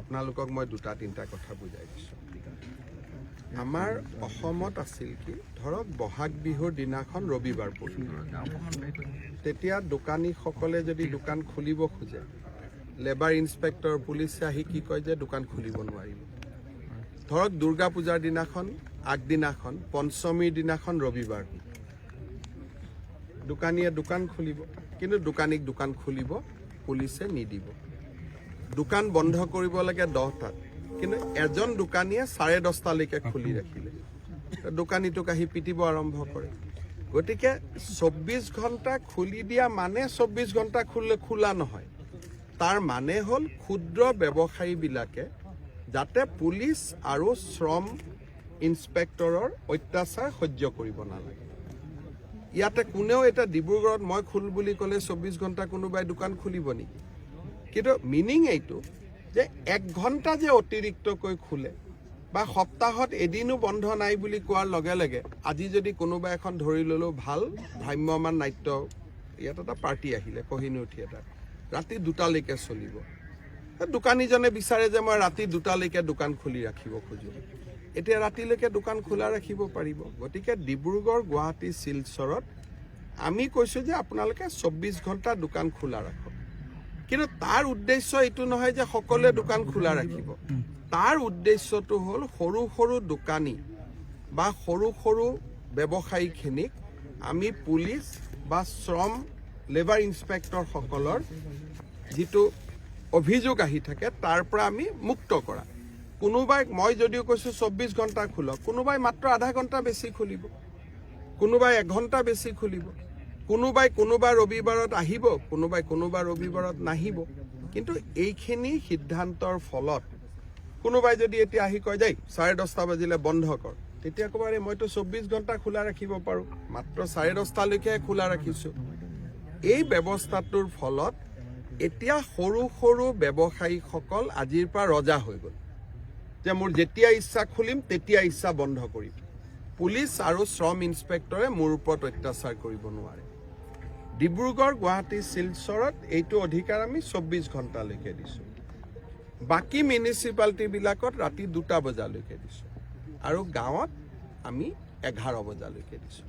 আপোনালোকক মই দুটা তিনিটা কথা বুজাই দিছোঁ আমাৰ অসমত আছিল কি ধৰক বহাগ বিহুৰ দিনাখন ৰবিবাৰ পৰিল তেতিয়া দোকানীসকলে যদি দোকান খুলিব খোজে লেবাৰ ইনস্পেক্টৰ পুলিচে আহি কি কয় যে দোকান খুলিব নোৱাৰিব ধৰক দুৰ্গা পূজাৰ দিনাখন আগদিনাখন পঞ্চমীৰ দিনাখন ৰবিবাৰ দোকানীয়ে দোকান খুলিব কিন্তু দোকানীক দোকান খুলিব পুলিচে নিদিব দোকান বন্ধ কৰিব লাগে 10টাত কিন্তু এজন দোকানীয়ে 10:30লৈকে খুলি ৰাখিলে দোকানীটোক আহি পিটিব আৰম্ভ কৰে গতিকে 24 ঘণ্টা খুলি দিয়া মানে 24 ঘণ্টা খোলা নহয় তাৰ মানে হ'ল ক্ষুদ্ৰ ব্যৱসায়ীবিলাকে যাতে পুলিচ আৰু শ্ৰম ইনস্পেক্টৰৰ অত্যাচাৰ সহ্য কৰিব নালাগে ইয়াতে কোনেও এটা ডিব্ৰুগড়ত মই খুল বুলি ক'লে 24 ঘণ্টা কোনোবাই দোকান খুলিব নেকি কিন্তু মিনিং এইটো যে 1 ঘণ্টা যে অতিৰিক্তকৈ খোলে বা সপ্তাহত এদিনো বন্ধ নাই বুলি কোৱাৰ লগে লগে আজি যদি কোনোবা এখন ধৰি ল'লো ভাল ভ্ৰাম্যমান নাট্য ইয়াত এটা পাৰ্টি আহিলে কহিনুৰ থিয়েটাৰ ৰাতি 2টালৈকে চলিব দোকানীজনে বিচাৰে যে মই ৰাতি 2টালৈকে দোকান খুলি ৰাখিব খোজো এতিয়া ৰাতিলৈকে দোকান খোলা ৰাখিব পাৰিব গতিকে ডিব্ৰুগড় গুৱাহাটী শিলচৰত আমি কৈছোঁ যে আপোনালোকে 24 ঘণ্টা দোকান খোলা ৰাখক কিন্তু তাৰ উদ্দেশ্য এইটো নহয় যে সকলোৱে দোকান খোলা ৰাখিব তাৰ উদ্দেশ্যটো হ'ল সৰু সৰু দোকানী বা সৰু সৰু ব্যৱসায়ীখিনিক আমি পুলিচ বা শ্ৰম লেবাৰ ইনস্পেক্টৰসকলৰ যিটো অভিযোগ আহি থাকে তাৰ পৰা আমি মুক্ত কৰা কোনোবাই মই যদিও কৈছোঁ 24 ঘণ্টা খোলক কোনোবাই মাত্ৰ আধা ঘণ্টা বেছি খুলিব কোনোবাই 1 ঘণ্টা বেছি খুলিব কোনোবাই কোনোবা ৰবিবাৰত আহিব কোনোবাই কোনোবা ৰবিবাৰত নাহিব কিন্তু এইখিনি সিদ্ধান্তৰ ফলত কোনোবাই যদি এতিয়া আহি কয় যাই 10:30 বাজিলে বন্ধ কৰ তেতিয়া ক'বাৰে মইতো 24 ঘণ্টা খোলা ৰাখিব পাৰোঁ মাত্ৰ 10:30লৈকে খোলা ৰাখিছোঁ এই ব্যৱস্থাটোৰ ফলত এতিয়া সৰু সৰু ব্যৱসায়ীসকল আজিৰ পৰা ৰজা হৈ গ'ল যে মোৰ যেতিয়া ইচ্ছা খুলিম তেতিয়া ইচ্ছা বন্ধ কৰিম পুলিচ আৰু শ্ৰম ইনস্পেক্টৰে মোৰ ওপৰত অত্যাচাৰ কৰিব নোৱাৰে ডিব্ৰুগড় গুৱাহাটী শিলচৰত এইটো অধিকাৰ আমি 24 ঘণ্টালৈকে দিছোঁ বাকী মিউনিচিপালিটিবিলাকত ৰাতি 2টা বজালৈকে দিছোঁ আৰু গাঁৱত আমি 11 বজালৈকে দিছোঁ